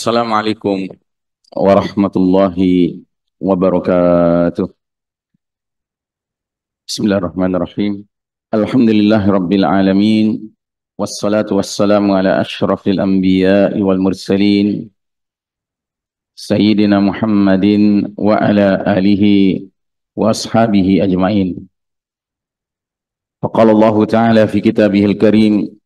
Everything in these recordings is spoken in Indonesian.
Assalamualaikum warahmatullahi wabarakatuh. Bismillahirrahmanirrahim. Alhamdulillahi rabbil alamin. Wassalatu wassalamu ala ashrafil anbiya'i wal mursalin. Sayyidina Muhammadin wa ala alihi wa ashabihi ajma'in. Faqala Allah ta'ala fi kitabihil karim.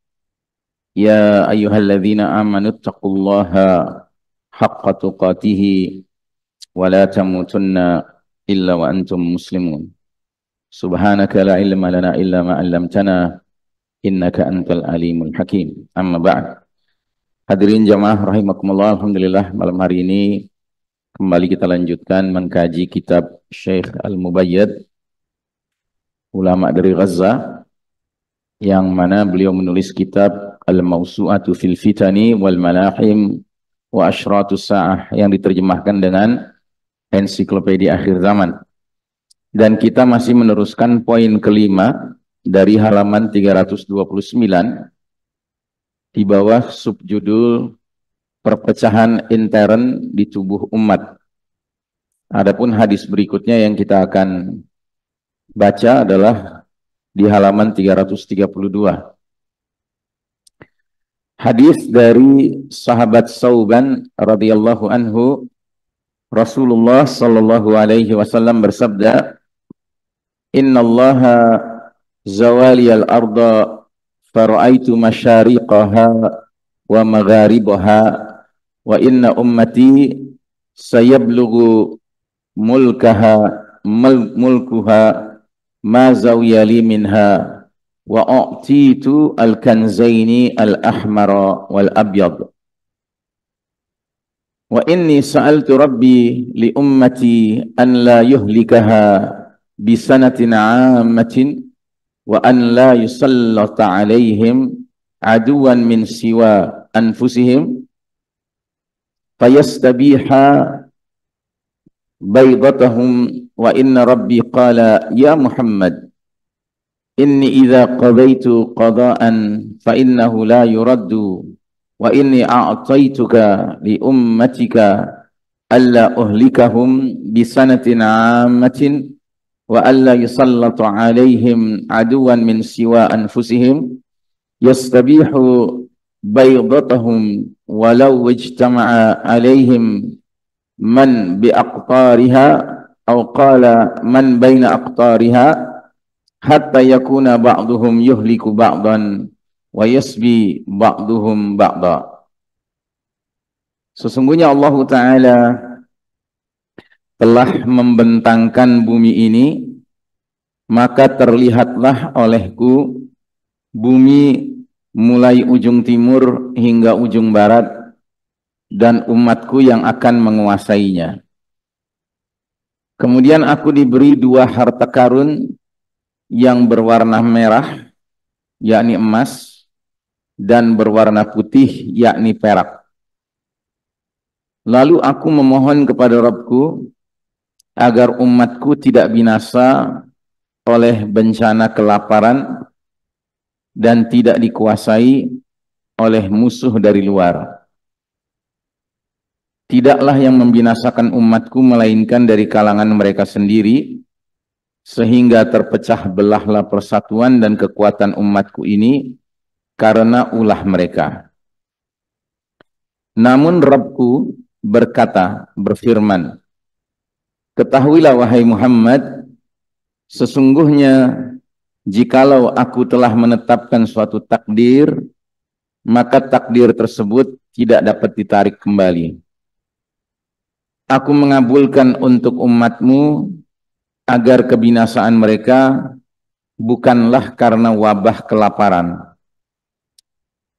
Ya ayyuhalladzina amanu taqullaha haqqa tuqatihi wa la tamutunna illa wa antum muslimun. Subhanaka la ilma lana illa ma 'allamtana innaka antal alimul hakim. Amma ba'd. Hadirin jamaah rahimakumullah, alhamdulillah malam hari ini kembali kita lanjutkan mengkaji kitab Syekh Al-Mubayyad, ulama dari Gaza, yang mana beliau menulis kitab Al-Mawsu'atu fil Fitani wal Malahim wa Ashratus Sa'ah yang diterjemahkan dengan Ensiklopedia Akhir Zaman. Dan kita masih meneruskan poin kelima dari halaman 329 di bawah subjudul perpecahan intern di tubuh umat. Adapun hadis berikutnya yang kita akan baca adalah di halaman 332. Hadis dari sahabat Sauban radhiyallahu anhu, Rasulullah sallallahu alaihi wasallam bersabda, "Innallaha zawaliyal arda fara'aitu masyariqaha wa magharibaha wa inna ummati sayablughu mulkuha ma zawiyali minha wa a'titu al-kanzaini al-ahmara wal-abyad wa inni sa'altu rabbi li ummati an la yuhlikaha bisanatin 'ammatin wa an la yusallata 'alaihim aduwan min siwa anfusihim fayastabiha baydatahum wa inna rabbi qala ya Muhammad inni idza qadaitu qada'an fa innahu la yuraddu wa inni a'taituka li ummatika alla uhlikahum bisanatin 'ammatin wa alla yusallatu 'alaihim aduwan min siwa anfusihim yastabihu baydatahum walau ijtama'a 'alaihim man bi aqtariha aw qala man baina aqtariha hatta yakuna ba'duhum yuhliku ba'dan wa yasbi ba'duhum ba'da." Sesungguhnya Allah Ta'ala telah membentangkan bumi ini, maka terlihatlah olehku bumi mulai ujung timur hingga ujung barat dan umatku yang akan menguasainya. Kemudian aku diberi dua harta karun yang berwarna merah, yakni emas, dan berwarna putih, yakni perak. Lalu aku memohon kepada Rabbku agar umatku tidak binasa oleh bencana kelaparan dan tidak dikuasai oleh musuh dari luar. Tidaklah yang membinasakan umatku melainkan dari kalangan mereka sendiri, sehingga terpecah belahlah persatuan dan kekuatan umatku ini karena ulah mereka. Namun Rabbku berfirman, "Ketahuilah wahai Muhammad, sesungguhnya jikalau aku telah menetapkan suatu takdir, maka takdir tersebut tidak dapat ditarik kembali. Aku mengabulkan untuk umatmu agar kebinasaan mereka bukanlah karena wabah kelaparan.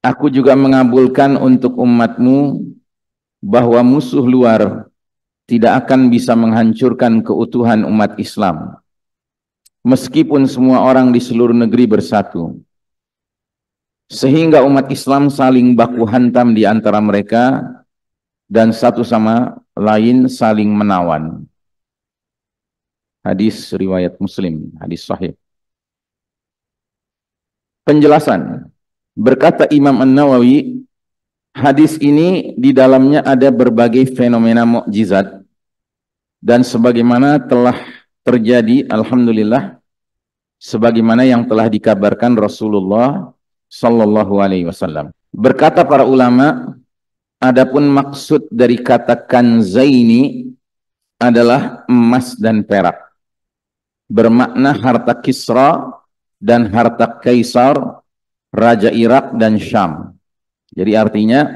Aku juga mengabulkan untuk umatmu bahwa musuh luar tidak akan bisa menghancurkan keutuhan umat Islam, meskipun semua orang di seluruh negeri bersatu, sehingga umat Islam saling baku hantam di antara mereka dan satu sama lain saling menawan." Hadis riwayat Muslim, hadis sahih. Penjelasan. Berkata Imam An-Nawawi, Hadis ini di dalamnya ada berbagai fenomena mukjizat dan sebagaimana telah terjadi, alhamdulillah, sebagaimana yang telah dikabarkan Rasulullah sallallahu alaihi wasallam. Berkata para ulama, adapun maksud dari kata kanzaini adalah emas dan perak, bermakna harta Kisra dan harta Kaisar, Raja Irak dan Syam. Jadi artinya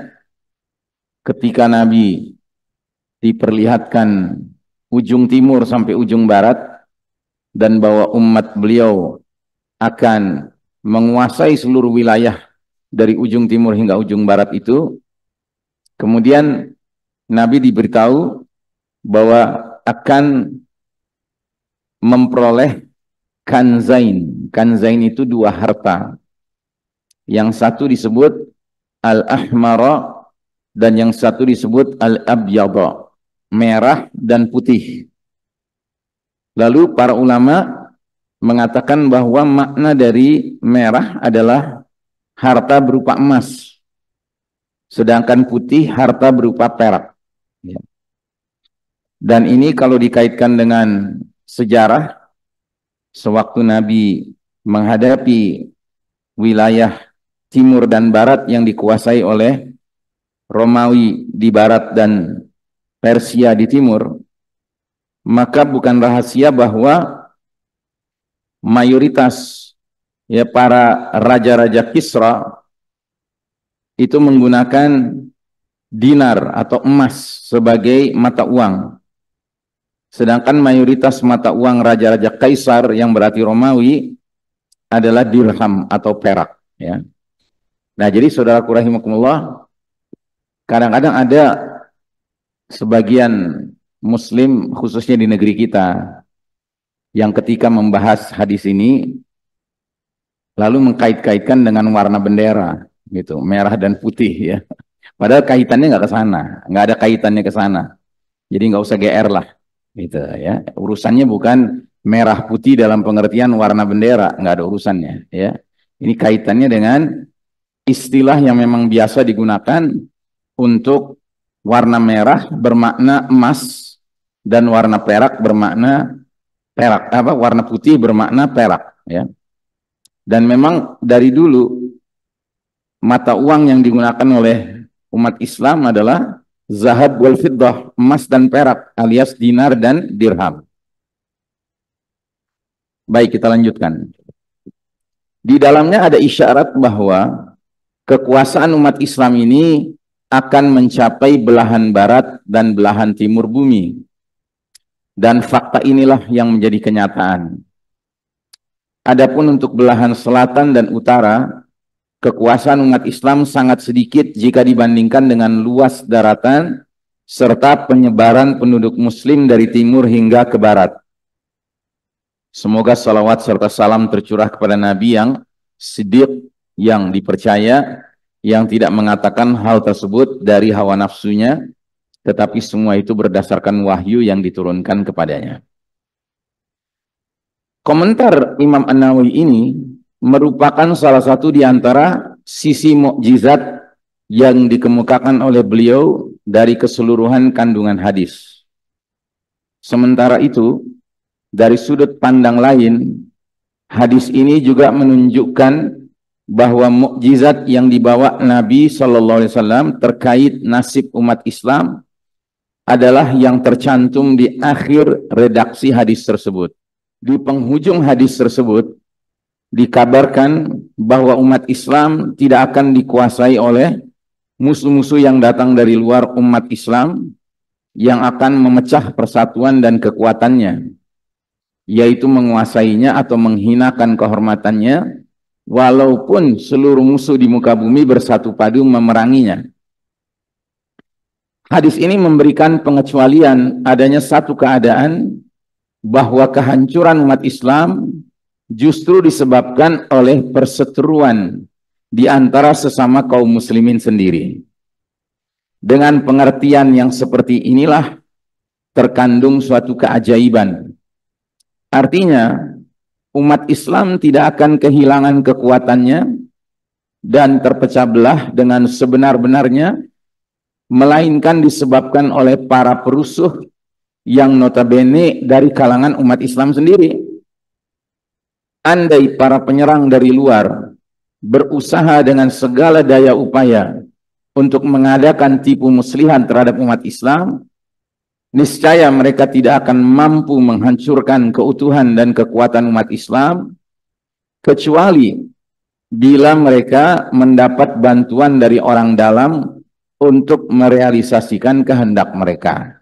ketika Nabi diperlihatkan ujung timur sampai ujung barat dan bahwa umat beliau akan menguasai seluruh wilayah dari ujung timur hingga ujung barat itu, kemudian Nabi diberitahu bahwa akan memperoleh kanzain. Kanzain itu dua harta. Yang satu disebut al-ahmara dan yang satu disebut al-abyada, merah dan putih. Lalu para ulama mengatakan bahwa makna dari merah adalah harta berupa emas, sedangkan putih harta berupa perak. Dan ini kalau dikaitkan dengan sejarah, sewaktu Nabi menghadapi wilayah timur dan barat yang dikuasai oleh Romawi di barat dan Persia di timur, maka bukan rahasia bahwa mayoritas para raja-raja Kisra itu menggunakan dinar atau emas sebagai mata uang. Sedangkan mayoritas mata uang raja-raja Kaisar yang berarti Romawi adalah dirham atau perak. Ya. Nah, jadi saudaraku rahimakumullah, kadang-kadang ada sebagian Muslim khususnya di negeri kita yang ketika membahas hadis ini lalu mengkait-kaitkan dengan warna bendera, gitu, merah dan putih ya. Padahal kaitannya nggak ke sana, nggak ada kaitannya ke sana. Jadi nggak usah GR lah, gitu ya. Urusannya bukan merah putih dalam pengertian warna bendera, nggak ada urusannya ya. Ini kaitannya dengan istilah yang memang biasa digunakan untuk warna merah bermakna emas dan warna perak bermakna perak, warna putih bermakna perak ya. Dan memang dari dulu mata uang yang digunakan oleh umat Islam adalah zahab wal fiddah, emas dan perak alias dinar dan dirham. Baik, kita lanjutkan. Di dalamnya ada isyarat bahwa kekuasaan umat Islam ini akan mencapai belahan barat dan belahan timur bumi. Dan fakta inilah yang menjadi kenyataan. Adapun untuk belahan selatan dan utara, kekuasaan umat Islam sangat sedikit jika dibandingkan dengan luas daratan serta penyebaran penduduk muslim dari timur hingga ke barat. Semoga salawat serta salam tercurah kepada Nabi yang siddiq, yang dipercaya, yang tidak mengatakan hal tersebut dari hawa nafsunya, tetapi semua itu berdasarkan wahyu yang diturunkan kepadanya. Komentar Imam An-Nawawi ini merupakan salah satu di antara sisi mukjizat yang dikemukakan oleh beliau dari keseluruhan kandungan hadis. Sementara itu, dari sudut pandang lain, hadis ini juga menunjukkan bahwa mukjizat yang dibawa Nabi Shallallahu Alaihi Wasallam terkait nasib umat Islam adalah yang tercantum di akhir redaksi hadis tersebut. Di penghujung hadis tersebut dikabarkan bahwa umat Islam tidak akan dikuasai oleh musuh-musuh yang datang dari luar umat Islam yang akan memecah persatuan dan kekuatannya, yaitu menguasainya atau menghinakan kehormatannya, walaupun seluruh musuh di muka bumi bersatu padu memeranginya. Hadis ini memberikan pengecualian adanya satu keadaan bahwa kehancuran umat Islam justru disebabkan oleh perseteruan di antara sesama kaum muslimin sendiri. Dengan pengertian yang seperti inilah terkandung suatu keajaiban. Artinya, umat Islam tidak akan kehilangan kekuatannya dan terpecah belah dengan sebenar-benarnya, melainkan disebabkan oleh para perusuh yang notabene dari kalangan umat Islam sendiri. Andai para penyerang dari luar berusaha dengan segala daya upaya untuk mengadakan tipu muslihan terhadap umat Islam, niscaya mereka tidak akan mampu menghancurkan keutuhan dan kekuatan umat Islam, kecuali bila mereka mendapat bantuan dari orang dalam untuk merealisasikan kehendak mereka.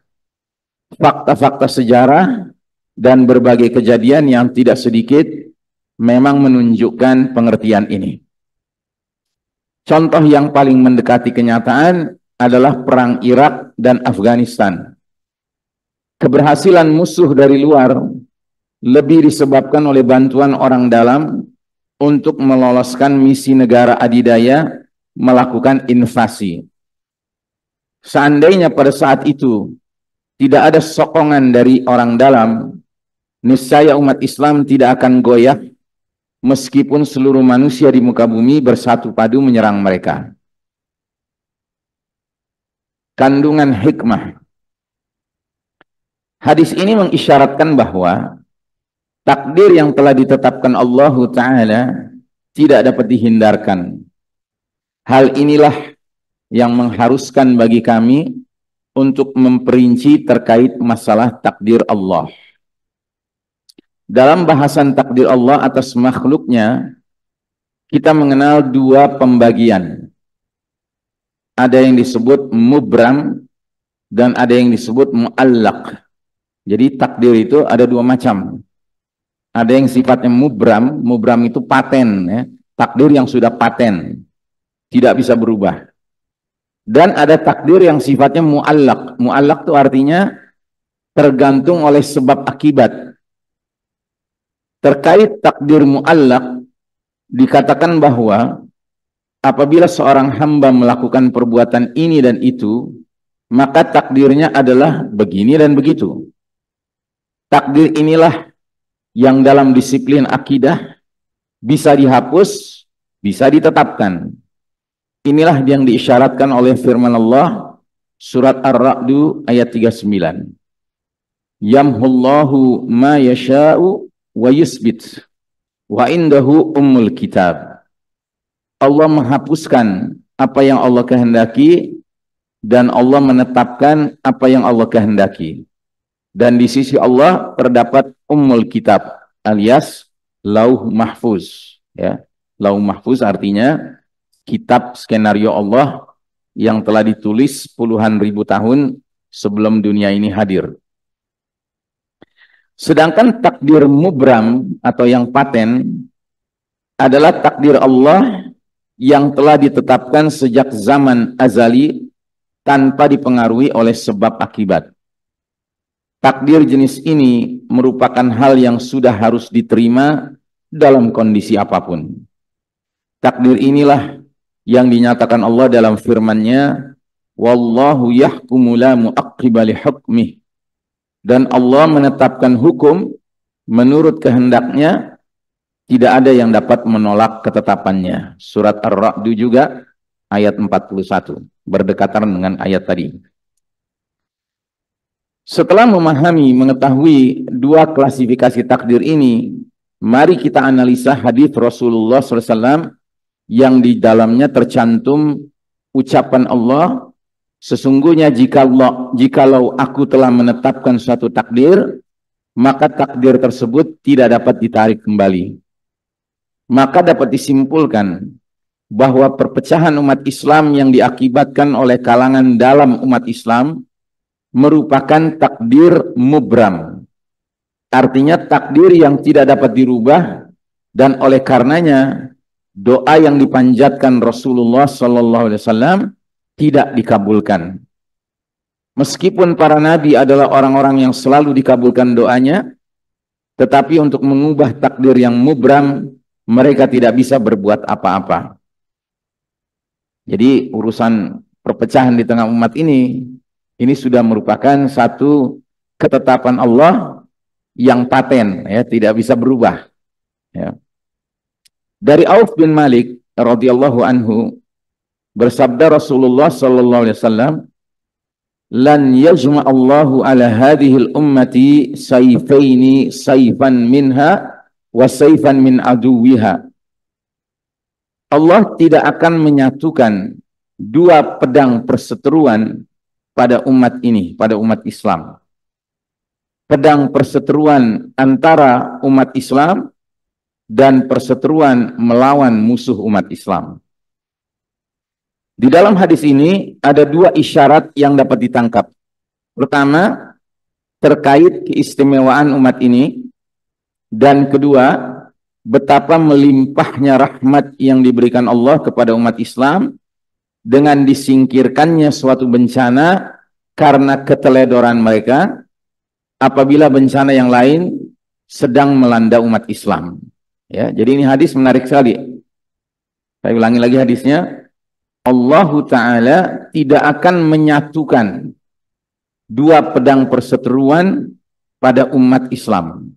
Fakta-fakta sejarah dan berbagai kejadian yang tidak sedikit memang menunjukkan pengertian ini. Contoh yang paling mendekati kenyataan adalah perang Irak dan Afghanistan. Keberhasilan musuh dari luar lebih disebabkan oleh bantuan orang dalam untuk meloloskan misi negara adidaya melakukan invasi. Seandainya pada saat itu tidak ada sokongan dari orang dalam, niscaya umat Islam tidak akan goyah meskipun seluruh manusia di muka bumi bersatu padu menyerang mereka. Kandungan hikmah. Hadis ini mengisyaratkan bahwa takdir yang telah ditetapkan Allah Ta'ala tidak dapat dihindarkan. Hal inilah yang mengharuskan bagi kami untuk memperinci terkait masalah takdir Allah. Dalam bahasan takdir Allah atas makhluknya, kita mengenal dua pembagian. Ada yang disebut mubram dan ada yang disebut muallaq. Jadi takdir itu ada dua macam. Ada yang sifatnya mubram, mubram itu paten, ya. Takdir yang sudah paten, tidak bisa berubah. Dan ada takdir yang sifatnya muallaq. Muallaq itu artinya tergantung oleh sebab akibat. Terkait takdir muallaq, dikatakan bahwa apabila seorang hamba melakukan perbuatan ini dan itu, maka takdirnya adalah begini dan begitu. Takdir inilah yang dalam disiplin akidah bisa dihapus, bisa ditetapkan. Inilah yang diisyaratkan oleh firman Allah surat Ar-Ra'd ayat 39. Yamhullahu ma yasha'u wa yusbit wa indahu ummul kitab. Allah menghapuskan apa yang Allah kehendaki dan Allah menetapkan apa yang Allah kehendaki. Dan di sisi Allah terdapat ummul kitab alias lauh mahfuz, ya. Lauh mahfuz artinya kitab skenario Allah yang telah ditulis puluhan ribu tahun sebelum dunia ini hadir. Sedangkan takdir mubram atau yang paten adalah takdir Allah yang telah ditetapkan sejak zaman azali tanpa dipengaruhi oleh sebab akibat. Takdir jenis ini merupakan hal yang sudah harus diterima dalam kondisi apapun. Takdir inilah yang dinyatakan Allah dalam firman-Nya, wallahu yahkumu la muaqqiba li hukmih. Dan Allah menetapkan hukum menurut kehendaknya, tidak ada yang dapat menolak ketetapannya. Surat Ar-Ra'd juga ayat 41, berdekatan dengan ayat tadi. Setelah memahami, mengetahui dua klasifikasi takdir ini, mari kita analisa hadis Rasulullah SAW yang di dalamnya tercantum ucapan Allah, sesungguhnya jikalau aku telah menetapkan suatu takdir, maka takdir tersebut tidak dapat ditarik kembali. Maka dapat disimpulkan bahwa perpecahan umat Islam yang diakibatkan oleh kalangan dalam umat Islam merupakan takdir mubram. Artinya takdir yang tidak dapat dirubah, dan oleh karenanya doa yang dipanjatkan Rasulullah SAW tidak dikabulkan. Meskipun para nabi adalah orang-orang yang selalu dikabulkan doanya, tetapi untuk mengubah takdir yang mubram, mereka tidak bisa berbuat apa-apa. Jadi urusan perpecahan di tengah umat ini sudah merupakan satu ketetapan Allah yang paten, ya, tidak bisa berubah. Ya. Dari Auf bin Malik radhiyallahu anhu, bersabda Rasulullah sallallahu alaihi wasallam, lan yajma'allahu ala hadhil ummati sayfaini sayfan minha wa sayfan min aduwiha. Allah tidak akan menyatukan dua pedang perseteruan pada umat ini, pada umat Islam. Pedang perseteruan antara umat Islam dan perseteruan melawan musuh umat Islam. Di dalam hadis ini ada dua isyarat yang dapat ditangkap. Pertama, terkait keistimewaan umat ini, dan kedua, betapa melimpahnya rahmat yang diberikan Allah kepada umat Islam dengan disingkirkannya suatu bencana karena keteledoran mereka apabila bencana yang lain sedang melanda umat Islam. Ya, jadi ini hadis menarik sekali. Saya ulangi lagi hadisnya. Allah Ta'ala tidak akan menyatukan dua pedang perseteruan pada umat Islam.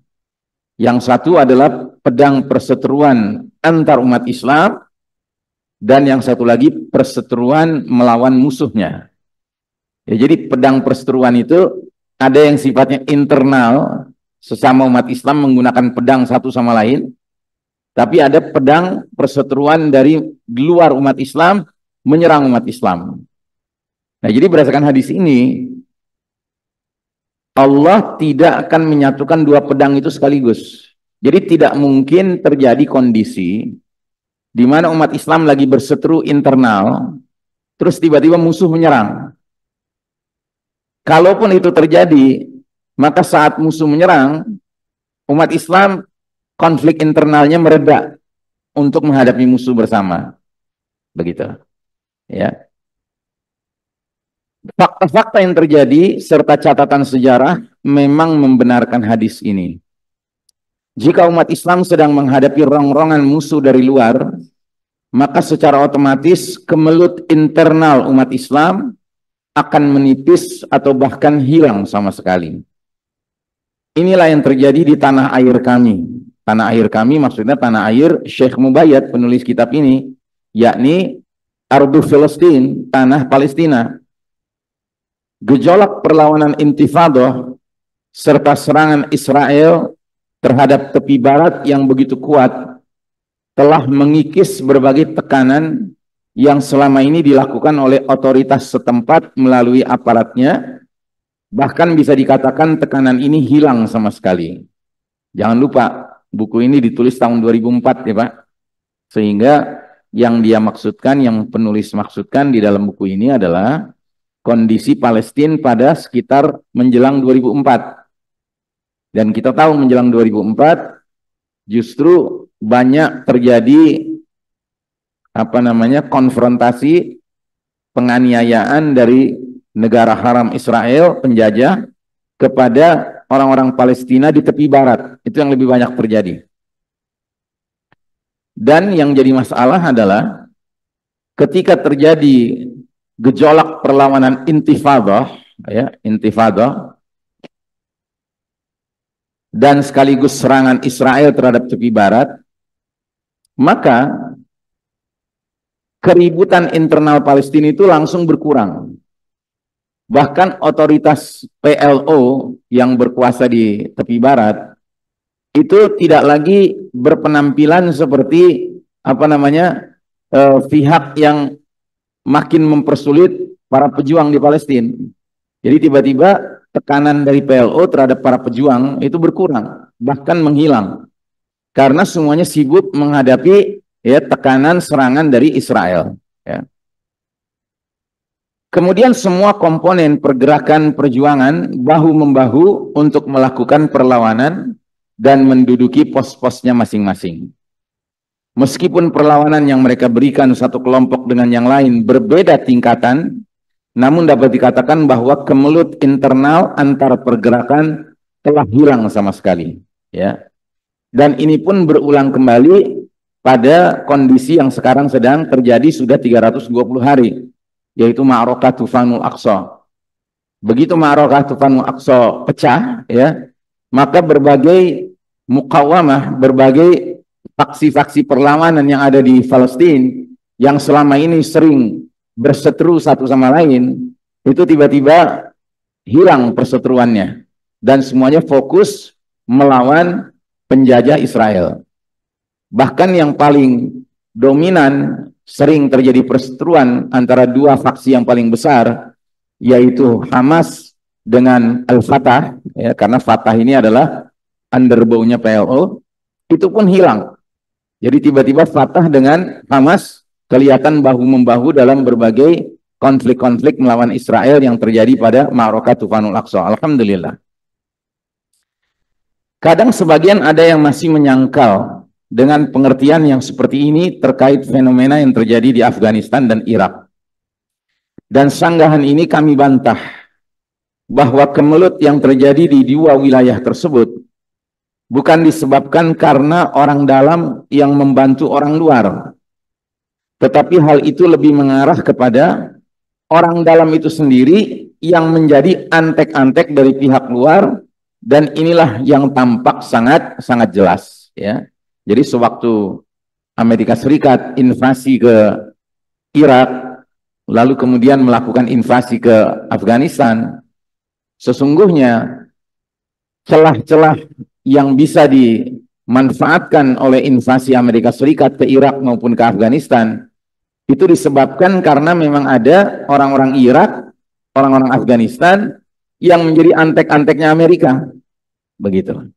Yang satu adalah pedang perseteruan antar umat Islam, dan yang satu lagi perseteruan melawan musuhnya. Ya, jadi pedang perseteruan itu ada yang sifatnya internal, sesama umat Islam menggunakan pedang satu sama lain. Tapi ada pedang perseteruan dari luar umat Islam menyerang umat Islam. Nah, jadi berdasarkan hadis ini, Allah tidak akan menyatukan dua pedang itu sekaligus. Jadi tidak mungkin terjadi kondisi di mana umat Islam lagi berseteru internal, terus tiba-tiba musuh menyerang. Kalaupun itu terjadi, maka saat musuh menyerang, umat Islam konflik internalnya mereda untuk menghadapi musuh bersama. Begitu. Ya. Fakta-fakta yang terjadi serta catatan sejarah memang membenarkan hadis ini. Jika umat Islam sedang menghadapi rongrongan musuh dari luar, maka secara otomatis kemelut internal umat Islam akan menipis atau bahkan hilang sama sekali. Inilah yang terjadi di tanah air kami. Tanah air kami maksudnya tanah air Syekh Mubayyad, penulis kitab ini, yakni Ardu Filistin, tanah Palestina. Gejolak perlawanan intifadah serta serangan Israel terhadap tepi barat yang begitu kuat telah mengikis berbagai tekanan yang selama ini dilakukan oleh otoritas setempat melalui aparatnya. Bahkan bisa dikatakan tekanan ini hilang sama sekali. Jangan lupa, buku ini ditulis tahun 2004 ya Pak. Sehingga yang dia maksudkan, yang penulis maksudkan di dalam buku ini adalah kondisi Palestina pada sekitar menjelang 2004. Dan kita tahu menjelang 2004 justru banyak terjadi konfrontasi, penganiayaan dari negara haram Israel penjajah kepada orang-orang Palestina di tepi barat. Itu yang lebih banyak terjadi. Dan yang jadi masalah adalah ketika terjadi gejolak perlawanan intifadah, ya, intifadah, dan sekaligus serangan Israel terhadap tepi barat, maka keributan internal Palestina itu langsung berkurang. Bahkan otoritas PLO yang berkuasa di tepi barat itu tidak lagi berpenampilan seperti pihak yang makin mempersulit para pejuang di Palestina. Jadi tiba-tiba tekanan dari PLO terhadap para pejuang itu berkurang, bahkan menghilang, karena semuanya sibuk menghadapi tekanan serangan dari Israel. Ya. Kemudian semua komponen pergerakan perjuangan bahu-membahu untuk melakukan perlawanan dan menduduki pos-posnya masing-masing. Meskipun perlawanan yang mereka berikan satu kelompok dengan yang lain berbeda tingkatan, namun dapat dikatakan bahwa kemelut internal antar pergerakan telah hilang sama sekali. Ya. Dan ini pun berulang kembali pada kondisi yang sekarang sedang terjadi sudah 320 hari, yaitu Ma'rakah Tufanul Aqsa. Begitu Ma'rakah Tufanul Aqsa pecah, ya, maka berbagai muqawamah, berbagai faksi-faksi perlawanan yang ada di Palestina yang selama ini sering berseteru satu sama lain, itu tiba-tiba hilang perseteruannya dan semuanya fokus melawan penjajah Israel. Bahkan yang paling dominan sering terjadi perseteruan antara dua faksi yang paling besar, yaitu Hamas dengan Al-Fatah, ya, karena Fatah ini adalah underbow-nya PLO, itu pun hilang. Jadi tiba-tiba Fatah dengan Hamas kelihatan bahu-membahu dalam berbagai konflik-konflik melawan Israel yang terjadi pada Ma'rakah Tufanul Aqsa. Alhamdulillah. Kadang sebagian ada yang masih menyangkal dengan pengertian yang seperti ini terkait fenomena yang terjadi di Afghanistan dan Irak. Dan sanggahan ini kami bantah bahwa kemelut yang terjadi di dua wilayah tersebut bukan disebabkan karena orang dalam yang membantu orang luar. Tetapi hal itu lebih mengarah kepada orang dalam itu sendiri yang menjadi antek-antek dari pihak luar, dan inilah yang tampak sangat jelas, ya. Jadi sewaktu Amerika Serikat invasi ke Irak, lalu kemudian melakukan invasi ke Afghanistan, sesungguhnya celah-celah yang bisa dimanfaatkan oleh invasi Amerika Serikat ke Irak maupun ke Afghanistan itu disebabkan karena memang ada orang-orang Irak, orang-orang Afghanistan yang menjadi antek-anteknya Amerika. Begitu.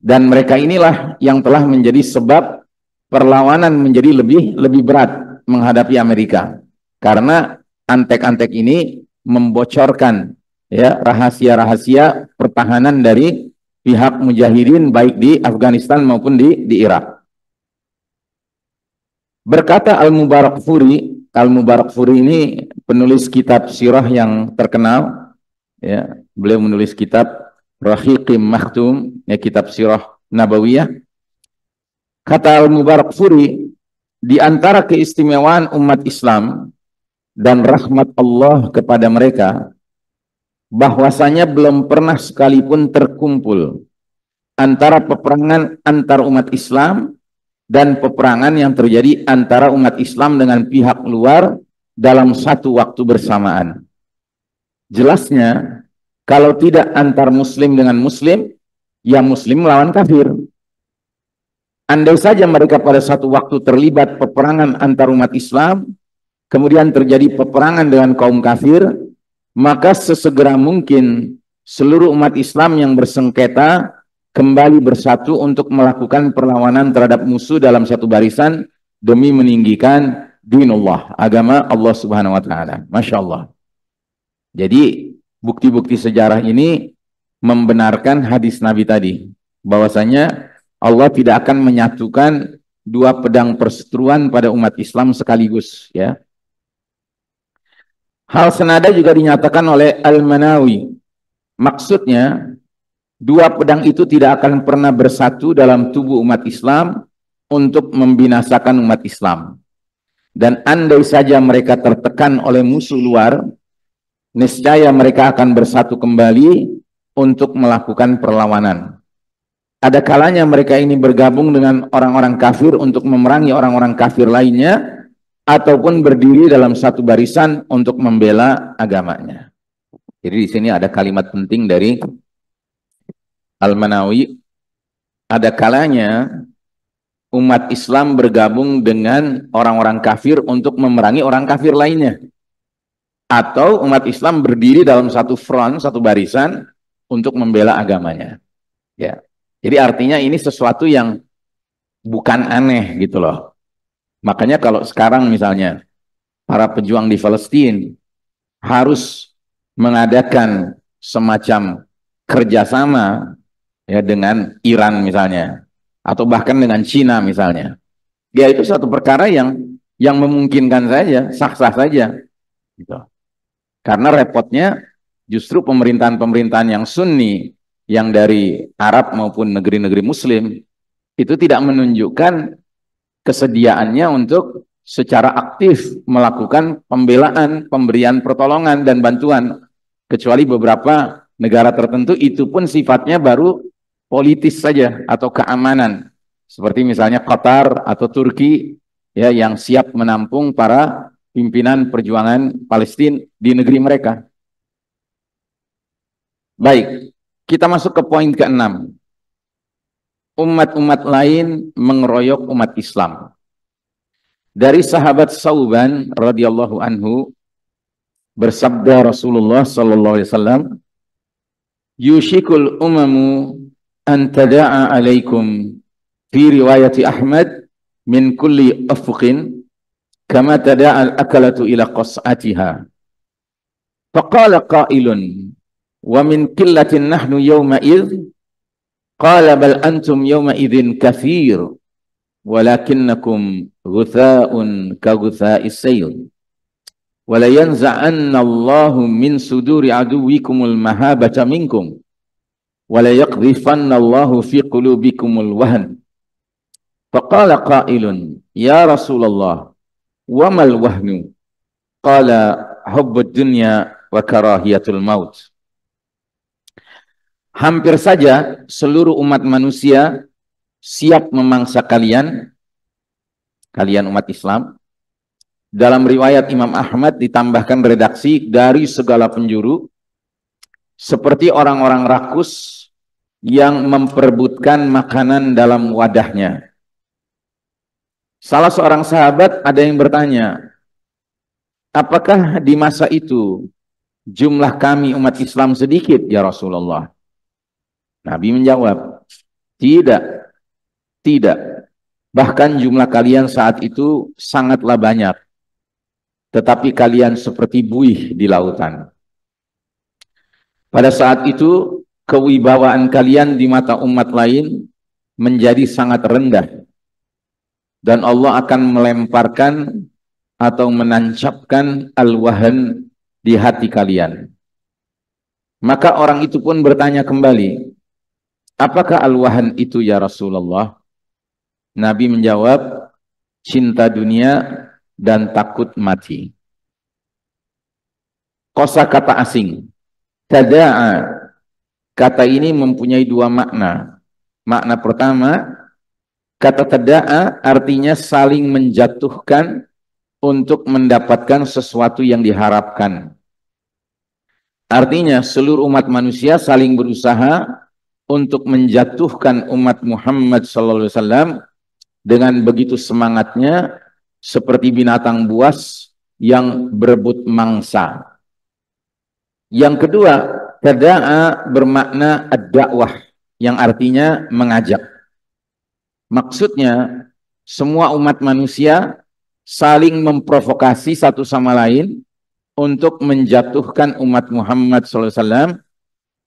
Dan mereka inilah yang telah menjadi sebab perlawanan menjadi lebih berat menghadapi Amerika. Karena antek-antek ini membocorkan, ya, rahasia-rahasia pertahanan dari pihak mujahidin baik di Afghanistan maupun di Irak. Berkata Al-Mubarakfuri ini penulis kitab sirah yang terkenal, ya. Beliau menulis kitab Rahiqim Makhtum, ya, kitab sirah Nabawiyah. Kata Al-Mubarakfuri, di antara keistimewaan umat Islam dan rahmat Allah kepada mereka, bahwasanya belum pernah sekalipun terkumpul antara peperangan antar umat Islam dan peperangan yang terjadi antara umat Islam dengan pihak luar dalam satu waktu bersamaan. Jelasnya, kalau tidak antar muslim dengan muslim, ya muslim melawan kafir. Andai saja mereka pada satu waktu terlibat peperangan antar umat Islam, kemudian terjadi peperangan dengan kaum kafir, maka sesegera mungkin seluruh umat Islam yang bersengketa kembali bersatu untuk melakukan perlawanan terhadap musuh dalam satu barisan demi meninggikan dinullah, agama Allah Subhanahu wa taala. Masya Allah. Jadi bukti-bukti sejarah ini membenarkan hadis Nabi tadi, bahwasanya Allah tidak akan menyatukan dua pedang perseteruan pada umat Islam sekaligus, ya. Hal senada juga dinyatakan oleh Al-Manawi. Maksudnya, dua pedang itu tidak akan pernah bersatu dalam tubuh umat Islam untuk membinasakan umat Islam. Dan andai saja mereka tertekan oleh musuh luar, niscaya mereka akan bersatu kembali untuk melakukan perlawanan. Ada kalanya mereka ini bergabung dengan orang-orang kafir untuk memerangi orang-orang kafir lainnya, ataupun berdiri dalam satu barisan untuk membela agamanya. Jadi di sini ada kalimat penting dari Al-Manawi. Ada kalanya umat Islam bergabung dengan orang-orang kafir untuk memerangi orang kafir lainnya, atau umat Islam berdiri dalam satu front, satu barisan untuk membela agamanya, ya. Jadi artinya ini sesuatu yang bukan aneh gitu loh. Makanya kalau sekarang misalnya para pejuang di Palestina harus mengadakan semacam kerjasama, ya, dengan Iran misalnya, atau bahkan dengan Cina misalnya, ya itu satu perkara yang memungkinkan saja, sah-sah saja gitu. Karena repotnya justru pemerintahan-pemerintahan yang Sunni, yang dari Arab maupun negeri-negeri Muslim, itu tidak menunjukkan kesediaannya untuk secara aktif melakukan pembelaan, pemberian pertolongan dan bantuan, kecuali beberapa negara tertentu, itu pun sifatnya baru politis saja atau keamanan. seperti misalnya Qatar atau Turki ya, yang siap menampung para pimpinan perjuangan Palestina di negeri mereka. Baik, kita masuk ke poin ke-6. Umat-umat lain mengeroyok umat Islam. Dari sahabat Sauban radhiyallahu anhu, bersabda Rasulullah sallallahu alaihi wasallam, yushikul umamu an tada'a alaikum fi riwayati Ahmad min kulli afqin kama tada'a al-akalatu ila qas'atiha. Faqala qailun wa min qillatin nahnu yawma idh qala bal antum yawma idhin kathir walakinnakum ghutha'un ka ghutha'is sayl wa la yanza'anna Allahu min suduri aduwikumul mahabata minkum wa la yaqdhifanna Allahu fi qulubikumul wahn. Faqala qailun ya Rasulullah wa mal wahnu? Qala hubbud dunya wa karahiyatul maut. Hampir saja seluruh umat manusia siap memangsa kalian umat Islam. Dalam riwayat Imam Ahmad ditambahkan redaksi dari segala penjuru, seperti orang-orang rakus yang memperebutkan makanan dalam wadahnya. Salah seorang sahabat ada yang bertanya, apakah di masa itu jumlah kami umat Islam sedikit ya Rasulullah? Nabi menjawab, tidak. Bahkan jumlah kalian saat itu sangatlah banyak. Tetapi kalian seperti buih di lautan. Pada saat itu, kewibawaan kalian di mata umat lain menjadi sangat rendah. Dan Allah akan melemparkan atau menancapkan al-wahan di hati kalian. Maka orang itu pun bertanya kembali, apakah al-wahan itu ya Rasulullah? Nabi menjawab, cinta dunia dan takut mati. Kosakata asing, tada'a. Kata ini mempunyai dua makna. Makna pertama, kata tada'a artinya saling menjatuhkan untuk mendapatkan sesuatu yang diharapkan. Artinya seluruh umat manusia saling berusaha untuk menjatuhkan umat Muhammad SAW dengan begitu semangatnya seperti binatang buas yang berebut mangsa. Yang kedua, tada'a bermakna ad-da'wah yang artinya mengajak. Maksudnya semua umat manusia saling memprovokasi satu sama lain untuk menjatuhkan umat Muhammad SAW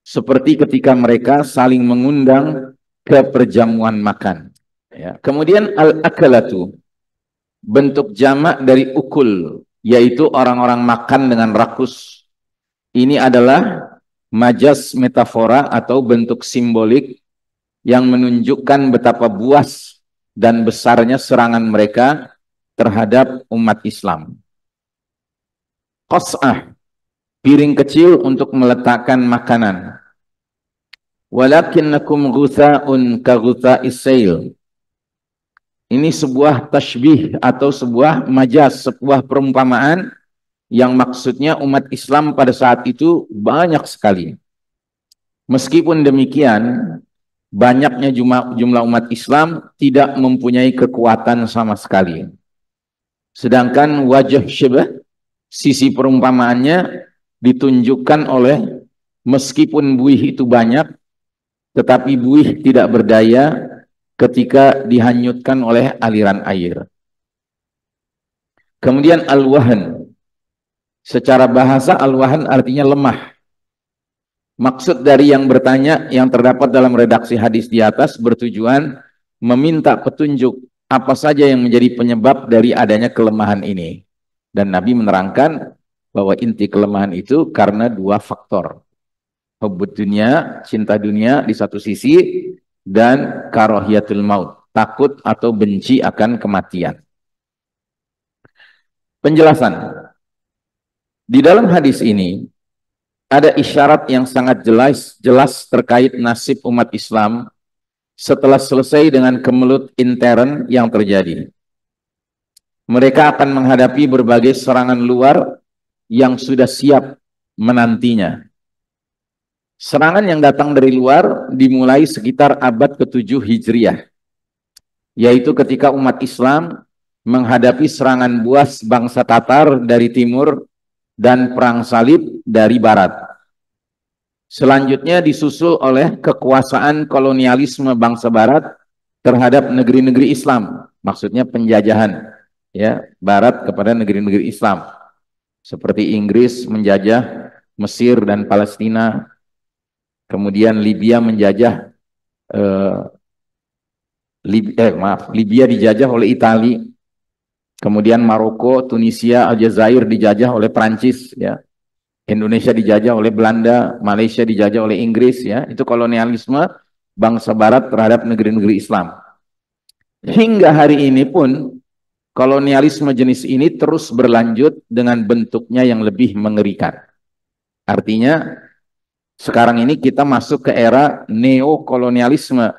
seperti ketika mereka saling mengundang ke perjamuan makan. Ya. Kemudian al-akalatu, bentuk jamak dari ukul, yaitu orang-orang makan dengan rakus. Ini adalah majas metafora atau bentuk simbolik yang menunjukkan betapa buas dan besarnya serangan mereka terhadap umat Islam. Qas'ah, piring kecil untuk meletakkan makanan. Walakinnakum ghutha'un ka ghutha'is sayl. Ini sebuah tashbih atau sebuah majas, sebuah perumpamaan yang maksudnya umat Islam pada saat itu banyak sekali. Meskipun demikian, banyaknya jumlah umat Islam tidak mempunyai kekuatan sama sekali. Sedangkan wajah syibah, sisi perumpamaannya ditunjukkan oleh meskipun buih itu banyak, tetapi buih tidak berdaya ketika dihanyutkan oleh aliran air. Kemudian al-wahan. Secara bahasa al-wahan artinya lemah. Maksud dari yang bertanya yang terdapat dalam redaksi hadis di atas bertujuan meminta petunjuk apa saja yang menjadi penyebab dari adanya kelemahan ini. Dan Nabi menerangkan bahwa inti kelemahan itu karena dua faktor. Hubbud dunya, cinta dunia di satu sisi, dan karahiyatul maut, takut atau benci akan kematian. Penjelasan. Di dalam hadis ini ada isyarat yang sangat jelas terkait nasib umat Islam setelah selesai dengan kemelut intern yang terjadi. Mereka akan menghadapi berbagai serangan luar yang sudah siap menantinya. Serangan yang datang dari luar dimulai sekitar abad ke-7 Hijriah, yaitu ketika umat Islam menghadapi serangan buas bangsa Tatar dari timur dan perang salib dari barat. Selanjutnya disusul oleh kekuasaan kolonialisme bangsa barat terhadap negeri-negeri Islam, maksudnya penjajahan ya barat kepada negeri-negeri Islam, seperti Inggris menjajah Mesir dan Palestina, kemudian Libya menjajah Libya dijajah oleh Italia, kemudian Maroko, Tunisia, Aljazair dijajah oleh Prancis ya. Indonesia dijajah oleh Belanda, Malaysia dijajah oleh Inggris ya. Itu kolonialisme bangsa barat terhadap negeri-negeri Islam. Hingga hari ini pun kolonialisme jenis ini terus berlanjut dengan bentuknya yang lebih mengerikan. Artinya sekarang ini kita masuk ke era neokolonialisme.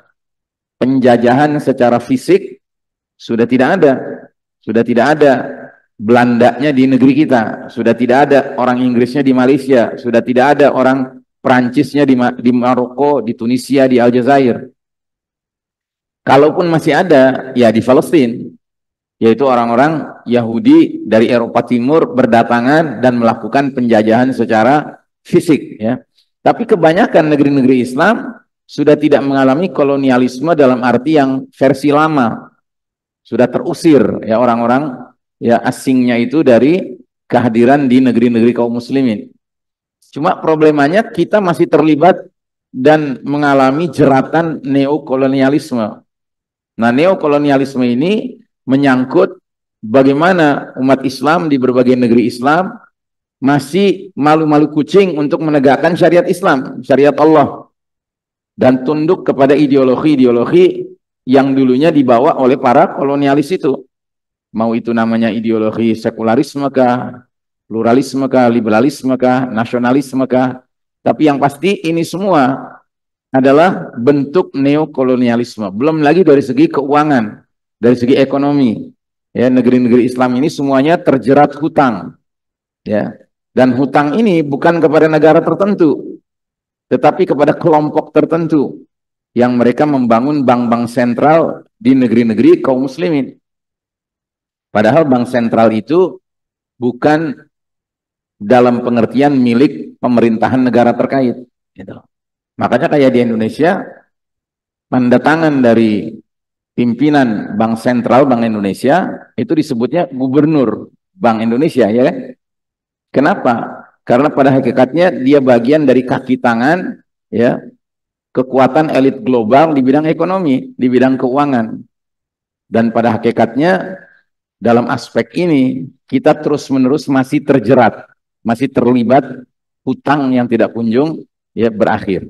Penjajahan secara fisik sudah tidak ada. Sudah tidak ada Belandanya di negeri kita, sudah tidak ada orang Inggrisnya di Malaysia, sudah tidak ada orang Perancisnya di Maroko, di Tunisia, di Aljazair. Kalaupun masih ada, ya di Palestina, yaitu orang-orang Yahudi dari Eropa Timur berdatangan dan melakukan penjajahan secara fisik ya. Tapi kebanyakan negeri-negeri Islam sudah tidak mengalami kolonialisme dalam arti yang versi lama. Sudah terusir ya orang-orang ya asingnya itu dari kehadiran di negeri-negeri kaum muslimin. Cuma problemanya kita masih terlibat dan mengalami jeratan neokolonialisme. Nah, neokolonialisme ini menyangkut bagaimana umat Islam di berbagai negeri Islam masih malu-malu kucing untuk menegakkan syariat Islam, syariat Allah, dan tunduk kepada ideologi-ideologi yang dulunya dibawa oleh para kolonialis itu. Mau itu namanya ideologi sekularisme kah, pluralisme kah, liberalisme kah, nasionalisme kah, tapi yang pasti ini semua adalah bentuk neokolonialisme. Belum lagi dari segi keuangan, dari segi ekonomi. Ya, negeri-negeri Islam ini semuanya terjerat hutang. Ya. Dan hutang ini bukan kepada negara tertentu, tetapi kepada kelompok tertentu yang mereka membangun bank-bank sentral di negeri-negeri kaum muslimin. Padahal bank sentral itu bukan dalam pengertian milik pemerintahan negara terkait. Gitu. Makanya kayak di Indonesia, pendatangan dari pimpinan Bank Sentral Bank Indonesia itu disebutnya Gubernur Bank Indonesia, ya kan? Kenapa? Karena pada hakikatnya dia bagian dari kaki tangan, ya, kekuatan elit global di bidang ekonomi, di bidang keuangan. Dan pada hakikatnya dalam aspek ini kita terus-menerus masih terjerat, masih terlibat hutang yang tidak kunjung ya berakhir.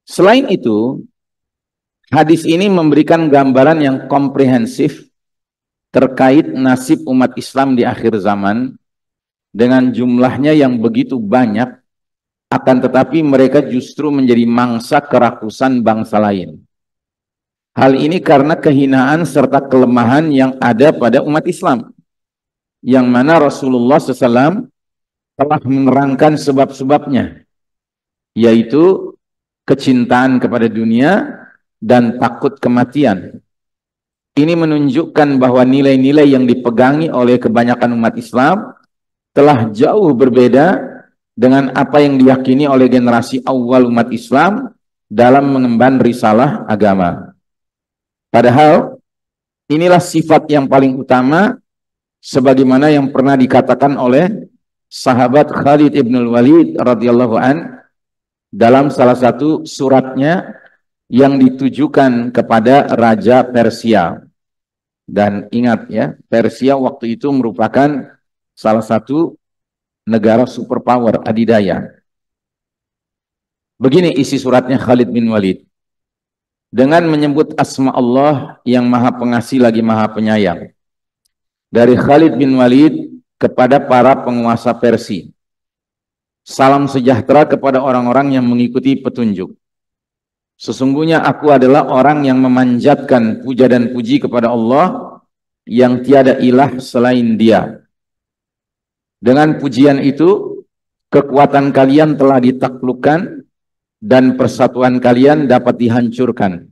Selain itu, hadis ini memberikan gambaran yang komprehensif terkait nasib umat Islam di akhir zaman dengan jumlahnya yang begitu banyak, akan tetapi mereka justru menjadi mangsa kerakusan bangsa lain. Hal ini karena kehinaan serta kelemahan yang ada pada umat Islam, yang mana Rasulullah SAW telah menerangkan sebab-sebabnya, yaitu kecintaan kepada dunia dan takut kematian. Ini menunjukkan bahwa nilai-nilai yang dipegangi oleh kebanyakan umat Islam telah jauh berbeda dengan apa yang diyakini oleh generasi awal umat Islam dalam mengemban risalah agama. Padahal inilah sifat yang paling utama sebagaimana yang pernah dikatakan oleh sahabat Khalid ibn Walid radhiyallahu an dalam salah satu suratnya yang ditujukan kepada Raja Persia. Dan ingat ya, Persia waktu itu merupakan salah satu negara superpower adidaya. Begini isi suratnya Khalid bin Walid. Dengan menyebut asma Allah yang maha pengasih lagi maha penyayang. Dari Khalid bin Walid kepada para penguasa Persia. Salam sejahtera kepada orang-orang yang mengikuti petunjuk. Sesungguhnya aku adalah orang yang memanjatkan puja dan puji kepada Allah yang tiada ilah selain Dia. Dengan pujian itu, kekuatan kalian telah ditaklukkan dan persatuan kalian dapat dihancurkan.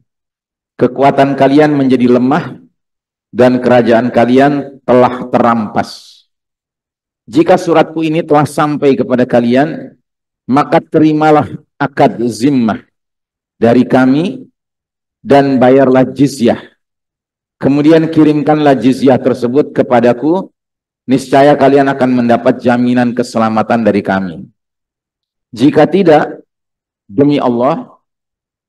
Kekuatan kalian menjadi lemah dan kerajaan kalian telah terampas. Jika suratku ini telah sampai kepada kalian, maka terimalah akad zimmah dari kami dan bayarlah jizyah. Kemudian kirimkanlah jizyah tersebut kepadaku, niscaya kalian akan mendapat jaminan keselamatan dari kami. Jika tidak, demi Allah,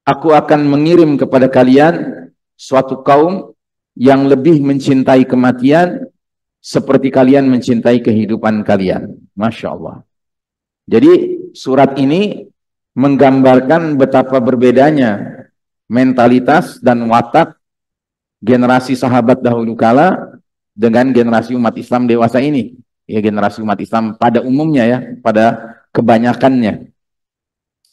aku akan mengirim kepada kalian suatu kaum yang lebih mencintai kematian seperti kalian mencintai kehidupan kalian. Masya Allah. Jadi surat ini menggambarkan betapa berbedanya mentalitas dan watak generasi sahabat dahulu kala dengan generasi umat Islam dewasa ini. Ya, generasi umat Islam pada umumnya ya, pada kebanyakannya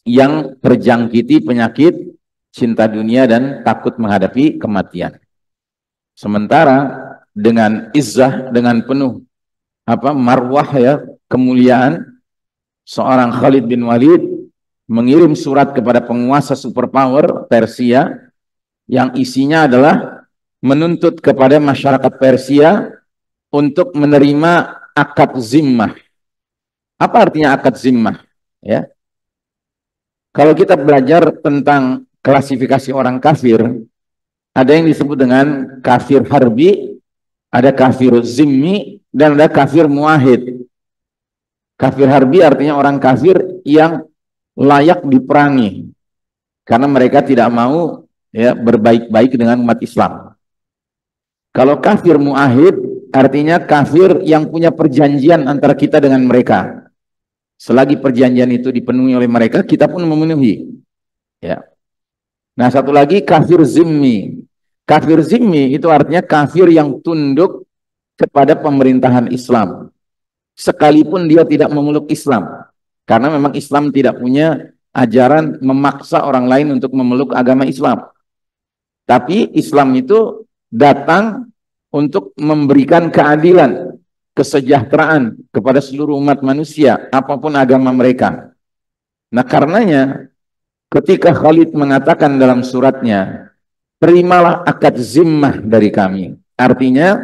yang terjangkiti penyakit cinta dunia dan takut menghadapi kematian. Sementara dengan izzah, dengan penuh marwah ya, kemuliaan, seorang Khalid bin Walid mengirim surat kepada penguasa superpower Persia yang isinya adalah menuntut kepada masyarakat Persia untuk menerima akad zimmah. Apa artinya akad zimmah? Ya. Kalau kita belajar tentang klasifikasi orang kafir, ada yang disebut dengan kafir harbi, ada kafir zimmi, dan ada kafir muahid. Kafir harbi artinya orang kafir yang layak diperangi karena mereka tidak mau ya berbaik-baik dengan umat Islam. Kalau kafir muahid artinya kafir yang punya perjanjian antara kita dengan mereka. Selagi perjanjian itu dipenuhi oleh mereka, kita pun memenuhi. Ya. Nah, satu lagi kafir zimmi. Kafir zimmi itu artinya kafir yang tunduk kepada pemerintahan Islam, sekalipun dia tidak memeluk Islam. Karena memang Islam tidak punya ajaran memaksa orang lain untuk memeluk agama Islam. Tapi Islam itu datang untuk memberikan keadilan, kesejahteraan kepada seluruh umat manusia, apapun agama mereka. Nah, karenanya ketika Khalid mengatakan dalam suratnya, terimalah akad zimmah dari kami. Artinya,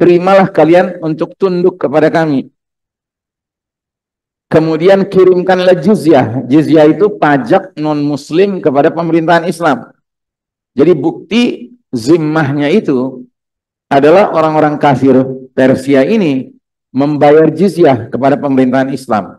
terimalah kalian untuk tunduk kepada kami. Kemudian kirimkanlah jizyah. Jizyah itu pajak non-muslim kepada pemerintahan Islam. Jadi bukti zimmahnya itu adalah orang-orang kafir Persia ini membayar jizyah kepada pemerintahan Islam.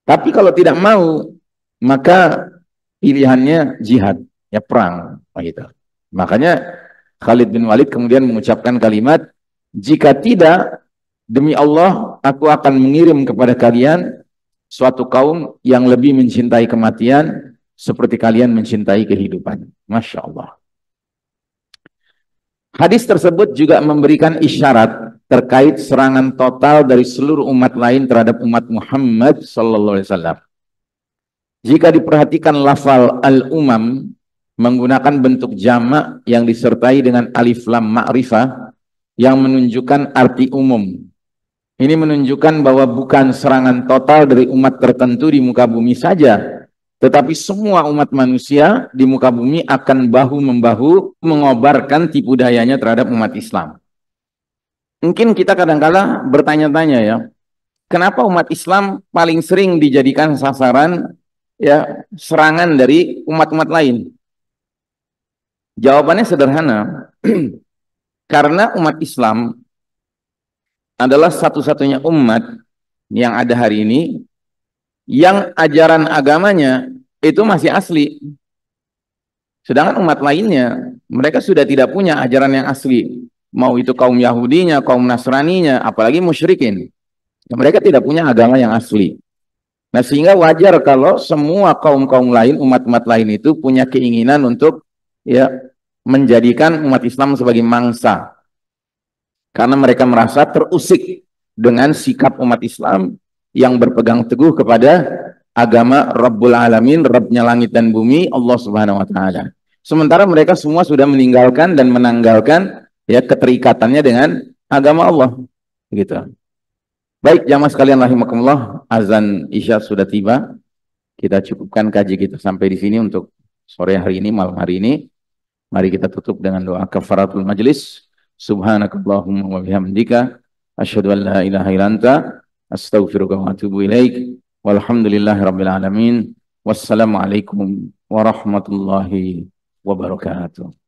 Tapi kalau tidak mau, maka pilihannya jihad, ya perang. Gitu. Makanya Khalid bin Walid kemudian mengucapkan kalimat, jika tidak, demi Allah, aku akan mengirim kepada kalian suatu kaum yang lebih mencintai kematian seperti kalian mencintai kehidupan. Masya Allah. Hadis tersebut juga memberikan isyarat terkait serangan total dari seluruh umat lain terhadap umat Muhammad sallallahu alaihi wasallam. Jika diperhatikan lafal al-umam menggunakan bentuk jamak yang disertai dengan alif lam ma'rifah yang menunjukkan arti umum. Ini menunjukkan bahwa bukan serangan total dari umat tertentu di muka bumi saja, tetapi semua umat manusia di muka bumi akan bahu-membahu mengobarkan tipu dayanya terhadap umat Islam. Mungkin kita kadang-kala bertanya-tanya ya, kenapa umat Islam paling sering dijadikan sasaran ya serangan dari umat-umat lain? Jawabannya sederhana, karena umat Islam adalah satu-satunya umat yang ada hari ini yang ajaran agamanya itu masih asli. Sedangkan umat lainnya, mereka sudah tidak punya ajaran yang asli. Mau itu kaum Yahudinya, kaum Nasraninya, apalagi musyrikin. Mereka tidak punya agama yang asli. Nah, sehingga wajar kalau semua kaum-kaum lain, umat-umat lain itu punya keinginan untuk ya menjadikan umat Islam sebagai mangsa. Karena mereka merasa terusik dengan sikap umat Islam yang berpegang teguh kepada agama Rabbul Alamin, Rabbnya langit dan bumi, Allah Subhanahu wa taala. Sementara mereka semua sudah meninggalkan dan menanggalkan ya keterikatannya dengan agama Allah. Begitu. Baik, jamaah sekalian rahimakumullah, azan Isya sudah tiba. Kita cukupkan kaji kita sampai di sini untuk sore hari ini, malam hari ini. Mari kita tutup dengan doa kafaratul majlis. Subhanakallahumma wa bihamdika asyhadu an la ilaha illa anta astaghfiruka wa atubu ilaik. Walhamdulillahirabbil alamin. Wassalamualaikum warahmatullahi wabarakatuh.